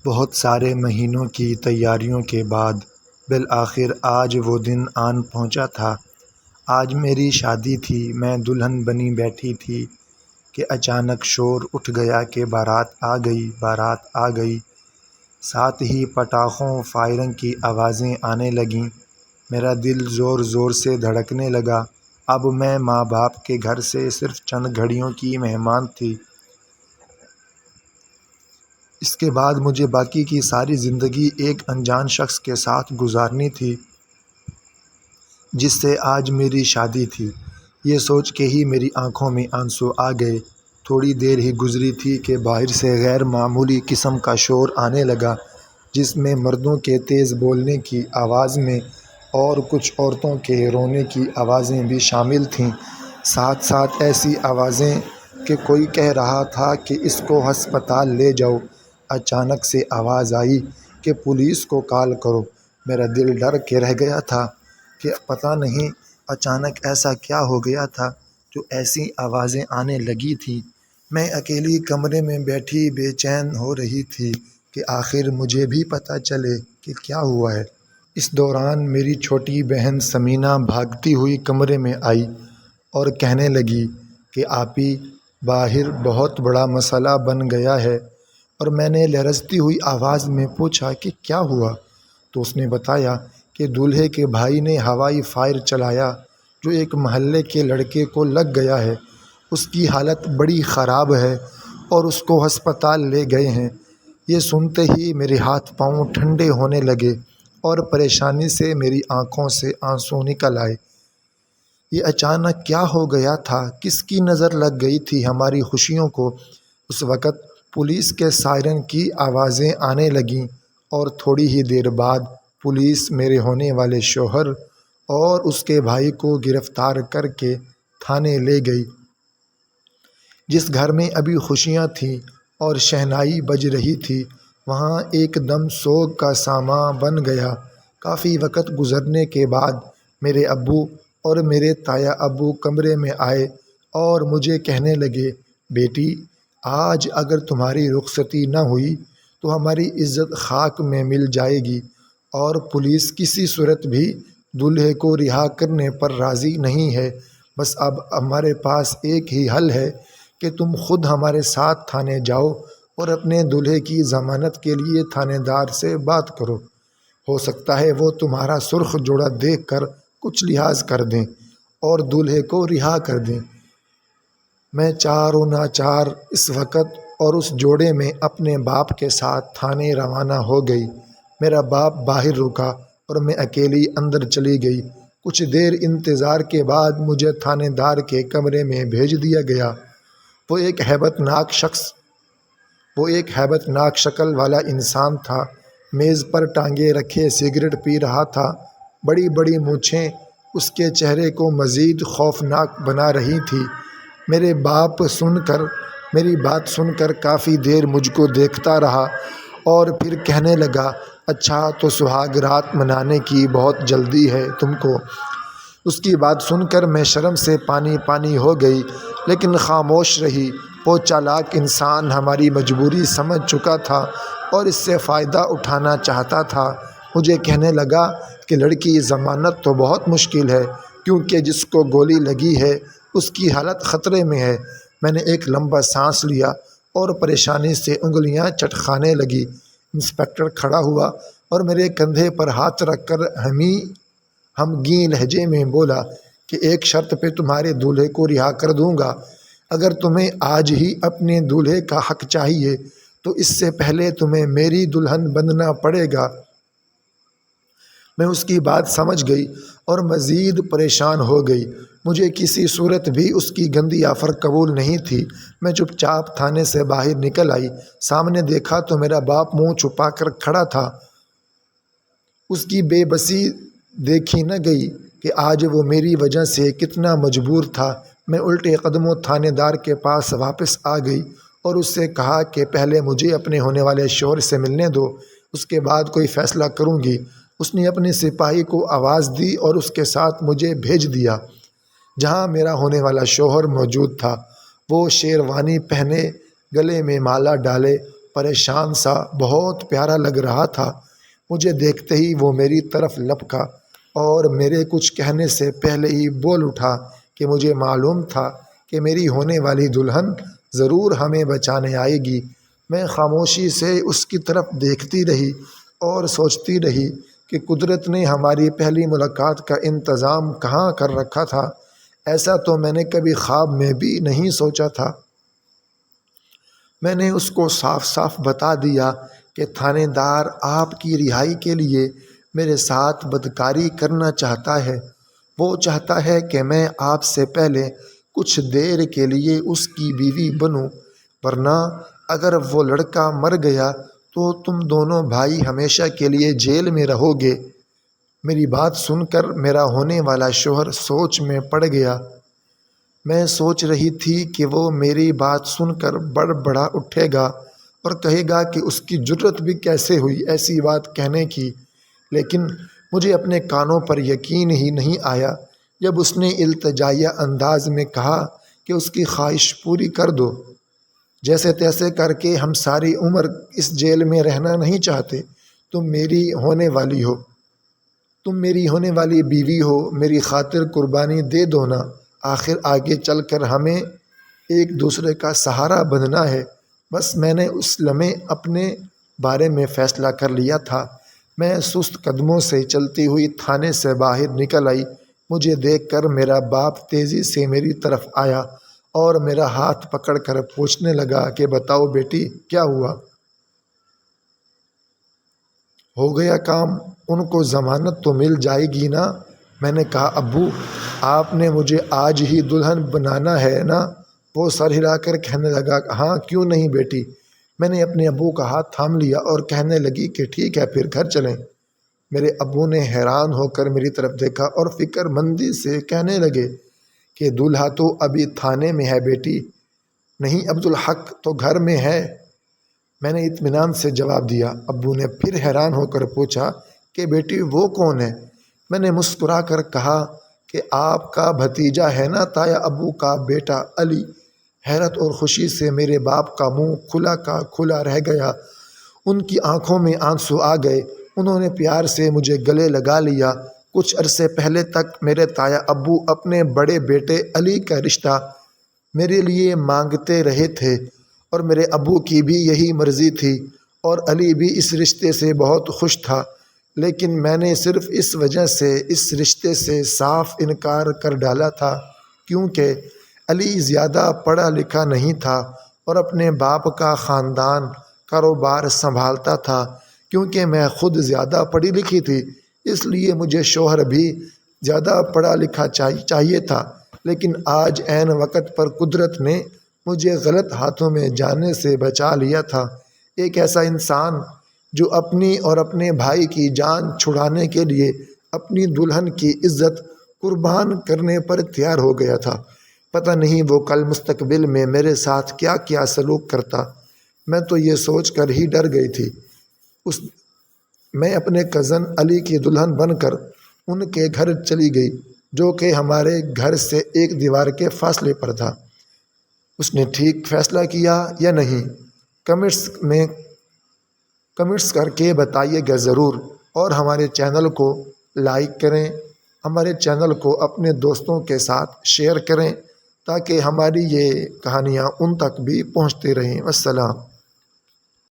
بہت سارے مہینوں کی تیاریوں کے بعد بالآخر آج وہ دن آن پہنچا تھا۔ آج میری شادی تھی۔ میں دلہن بنی بیٹھی تھی کہ اچانک شور اٹھ گیا کہ بارات آ گئی، بارات آ گئی۔ ساتھ ہی پٹاخوں، فائرنگ کی آوازیں آنے لگیں۔ میرا دل زور زور سے دھڑکنے لگا۔ اب میں ماں باپ کے گھر سے صرف چند گھڑیوں کی مہمان تھی۔ اس کے بعد مجھے باقی کی ساری زندگی ایک انجان شخص کے ساتھ گزارنی تھی جس سے آج میری شادی تھی۔ یہ سوچ کے ہی میری آنکھوں میں آنسو آ گئے۔ تھوڑی دیر ہی گزری تھی کہ باہر سے غیر معمولی قسم کا شور آنے لگا، جس میں مردوں کے تیز بولنے کی آواز میں اور کچھ عورتوں کے رونے کی آوازیں بھی شامل تھیں۔ ساتھ ساتھ ایسی آوازیں کہ کوئی کہہ رہا تھا کہ اس کو ہسپتال لے جاؤ۔ اچانک سے آواز آئی کہ پولیس کو کال کرو۔ میرا دل ڈر کے رہ گیا تھا کہ پتہ نہیں اچانک ایسا کیا ہو گیا تھا جو ایسی آوازیں آنے لگی تھیں۔ میں اکیلی کمرے میں بیٹھی بے چین ہو رہی تھی کہ آخر مجھے بھی پتہ چلے کہ کیا ہوا ہے۔ اس دوران میری چھوٹی بہن ثمینہ بھاگتی ہوئی کمرے میں آئی اور کہنے لگی کہ آپی، باہر بہت بڑا مسئلہ بن گیا ہے۔ اور میں نے لرزتی ہوئی آواز میں پوچھا کہ کیا ہوا؟ تو اس نے بتایا کہ دولہے کے بھائی نے ہوائی فائر چلایا جو ایک محلے کے لڑکے کو لگ گیا ہے۔ اس کی حالت بڑی خراب ہے اور اس کو ہسپتال لے گئے ہیں۔ یہ سنتے ہی میرے ہاتھ پاؤں ٹھنڈے ہونے لگے اور پریشانی سے میری آنکھوں سے آنسو نکل آئے۔ یہ اچانک کیا ہو گیا تھا؟ کس کی نظر لگ گئی تھی ہماری خوشیوں کو؟ اس وقت پولیس کے سائرن کی آوازیں آنے لگیں اور تھوڑی ہی دیر بعد پولیس میرے ہونے والے شوہر اور اس کے بھائی کو گرفتار کر کے تھانے لے گئی۔ جس گھر میں ابھی خوشیاں تھیں اور شہنائی بج رہی تھی، وہاں ایک دم سوگ کا ساماں بن گیا۔ کافی وقت گزرنے کے بعد میرے ابو اور میرے تایا ابو کمرے میں آئے اور مجھے کہنے لگے، بیٹی، آج اگر تمہاری رخصتی نہ ہوئی تو ہماری عزت خاک میں مل جائے گی، اور پولیس کسی صورت بھی دولہے کو رہا کرنے پر راضی نہیں ہے۔ بس اب ہمارے پاس ایک ہی حل ہے کہ تم خود ہمارے ساتھ تھانے جاؤ اور اپنے دولہے کی ضمانت کے لیے تھانے دار سے بات کرو۔ ہو سکتا ہے وہ تمہارا سرخ جوڑا دیکھ کر کچھ لحاظ کر دیں اور دولہے کو رہا کر دیں۔ میں چار و ناچار اس وقت اور اس جوڑے میں اپنے باپ کے ساتھ تھانے روانہ ہو گئی۔ میرا باپ باہر رکا اور میں اکیلی اندر چلی گئی۔ کچھ دیر انتظار کے بعد مجھے تھانے دار کے کمرے میں بھیج دیا گیا۔ وہ ایک ہیبت ناک شکل والا انسان تھا۔ میز پر ٹانگے رکھے سگریٹ پی رہا تھا۔ بڑی بڑی مونچھیں اس کے چہرے کو مزید خوفناک بنا رہی تھی۔ میری بات سن کر کافی دیر مجھ کو دیکھتا رہا اور پھر کہنے لگا، اچھا تو سہاگ رات منانے کی بہت جلدی ہے تم کو؟ اس کی بات سن کر میں شرم سے پانی پانی ہو گئی، لیکن خاموش رہی۔ وہ چالاک انسان ہماری مجبوری سمجھ چکا تھا اور اس سے فائدہ اٹھانا چاہتا تھا۔ مجھے کہنے لگا کہ لڑکی ضمانت تو بہت مشکل ہے، کیونکہ جس کو گولی لگی ہے اس کی حالت خطرے میں ہے۔ میں نے ایک لمبا سانس لیا اور پریشانی سے انگلیاں چٹکانے لگی۔ انسپکٹر کھڑا ہوا اور میرے کندھے پر ہاتھ رکھ کر غمگین لہجے میں بولا کہ ایک شرط پہ تمہارے دولہے کو رہا کر دوں گا۔ اگر تمہیں آج ہی اپنے دولہے کا حق چاہیے تو اس سے پہلے تمہیں میری دلہن بننا پڑے گا۔ میں اس کی بات سمجھ گئی اور مزید پریشان ہو گئی۔ مجھے کسی صورت بھی اس کی گندی آفر قبول نہیں تھی۔ میں چپ چاپ تھانے سے باہر نکل آئی۔ سامنے دیکھا تو میرا باپ منہ چھپا کر کھڑا تھا۔ اس کی بے بسی دیکھی نہ گئی کہ آج وہ میری وجہ سے کتنا مجبور تھا۔ میں الٹے قدموں تھانے دار کے پاس واپس آ گئی اور اس سے کہا کہ پہلے مجھے اپنے ہونے والے شوہر سے ملنے دو، اس کے بعد کوئی فیصلہ کروں گی۔ اس نے اپنے سپاہی کو آواز دی اور اس کے ساتھ مجھے بھیج دیا جہاں میرا ہونے والا شوہر موجود تھا۔ وہ شیروانی پہنے، گلے میں مالا ڈالے، پریشان سا بہت پیارا لگ رہا تھا۔ مجھے دیکھتے ہی وہ میری طرف لپکا اور میرے کچھ کہنے سے پہلے ہی بول اٹھا کہ مجھے معلوم تھا کہ میری ہونے والی دلہن ضرور ہمیں بچانے آئے گی۔ میں خاموشی سے اس کی طرف دیکھتی رہی اور سوچتی رہی کہ قدرت نے ہماری پہلی ملاقات کا انتظام کہاں کر رکھا تھا۔ ایسا تو میں نے کبھی خواب میں بھی نہیں سوچا تھا۔ میں نے اس کو صاف صاف بتا دیا کہ تھانے دار آپ کی رہائی کے لیے میرے ساتھ بدکاری کرنا چاہتا ہے۔ وہ چاہتا ہے کہ میں آپ سے پہلے کچھ دیر کے لیے اس کی بیوی بنوں، ورنہ اگر وہ لڑکا مر گیا تو تم دونوں بھائی ہمیشہ کے لیے جیل میں رہو گے۔ میری بات سن کر میرا ہونے والا شوہر سوچ میں پڑ گیا۔ میں سوچ رہی تھی کہ وہ میری بات سن کر بڑبڑا اٹھے گا اور کہے گا کہ اس کی جرت بھی کیسے ہوئی ایسی بات کہنے کی، لیکن مجھے اپنے کانوں پر یقین ہی نہیں آیا جب اس نے التجائیہ انداز میں کہا کہ اس کی خواہش پوری کر دو۔ جیسے تیسے کر کے ہم ساری عمر اس جیل میں رہنا نہیں چاہتے۔ تم میری ہونے والی ہو، تم میری ہونے والی بیوی ہو، میری خاطر قربانی دے دو نا۔ آخر آگے چل کر ہمیں ایک دوسرے کا سہارا بننا ہے۔ بس میں نے اس لمحے اپنے بارے میں فیصلہ کر لیا تھا۔ میں سست قدموں سے چلتی ہوئی تھانے سے باہر نکل آئی۔ مجھے دیکھ کر میرا باپ تیزی سے میری طرف آیا اور میرا ہاتھ پکڑ کر پوچھنے لگا کہ بتاؤ بیٹی، کیا ہوا؟ ہو گیا کام؟ ان کو ضمانت تو مل جائے گی نا؟ میں نے کہا ابو، آپ نے مجھے آج ہی دلہن بنانا ہے نا؟ وہ سر ہلا کر کہنے لگا ہاں کیوں نہیں بیٹی۔ میں نے اپنے ابو کا ہاتھ تھام لیا اور کہنے لگی کہ ٹھیک ہے پھر گھر چلیں۔ میرے ابو نے حیران ہو کر میری طرف دیکھا اور فکر مندی سے کہنے لگے کہ دولہا تو ابھی تھانے میں ہے بیٹی۔ نہیں عبدالحق تو گھر میں ہے، میں نے اطمینان سے جواب دیا۔ ابو نے پھر حیران ہو کر پوچھا کہ بیٹی وہ کون ہے؟ میں نے مسکرا کر کہا کہ آپ کا بھتیجا ہے نا، تایا ابو کا بیٹا علی۔ حیرت اور خوشی سے میرے باپ کا منہ کھلا کا کھلا رہ گیا۔ ان کی آنکھوں میں آنسو آ گئے۔ انہوں نے پیار سے مجھے گلے لگا لیا۔ کچھ عرصے پہلے تک میرے تایا ابو اپنے بڑے بیٹے علی کا رشتہ میرے لیے مانگتے رہے تھے اور میرے ابو کی بھی یہی مرضی تھی اور علی بھی اس رشتے سے بہت خوش تھا، لیکن میں نے صرف اس وجہ سے اس رشتے سے صاف انکار کر ڈالا تھا کیونکہ علی زیادہ پڑھا لکھا نہیں تھا اور اپنے باپ کا خاندان کاروبار سنبھالتا تھا۔ کیونکہ میں خود زیادہ پڑھی لکھی تھی اس لیے مجھے شوہر بھی زیادہ پڑھا لکھا چاہیے تھا، لیکن آج عین وقت پر قدرت نے مجھے غلط ہاتھوں میں جانے سے بچا لیا تھا۔ ایک ایسا انسان جو اپنی اور اپنے بھائی کی جان چھڑانے کے لیے اپنی دلہن کی عزت قربان کرنے پر تیار ہو گیا تھا۔ پتہ نہیں وہ کل مستقبل میں میرے ساتھ کیا کیا سلوک کرتا۔ میں تو یہ سوچ کر ہی ڈر گئی تھی۔ میں اپنے کزن علی کی دلہن بن کر ان کے گھر چلی گئی جو کہ ہمارے گھر سے ایک دیوار کے فاصلے پر تھا۔ اس نے ٹھیک فیصلہ کیا یا نہیں؟ کمنٹس کر کے بتائیے گا ضرور، اور ہمارے چینل کو لائک کریں، ہمارے چینل کو اپنے دوستوں کے ساتھ شیئر کریں تاکہ ہماری یہ کہانیاں ان تک بھی پہنچتی رہیں۔ والسلام۔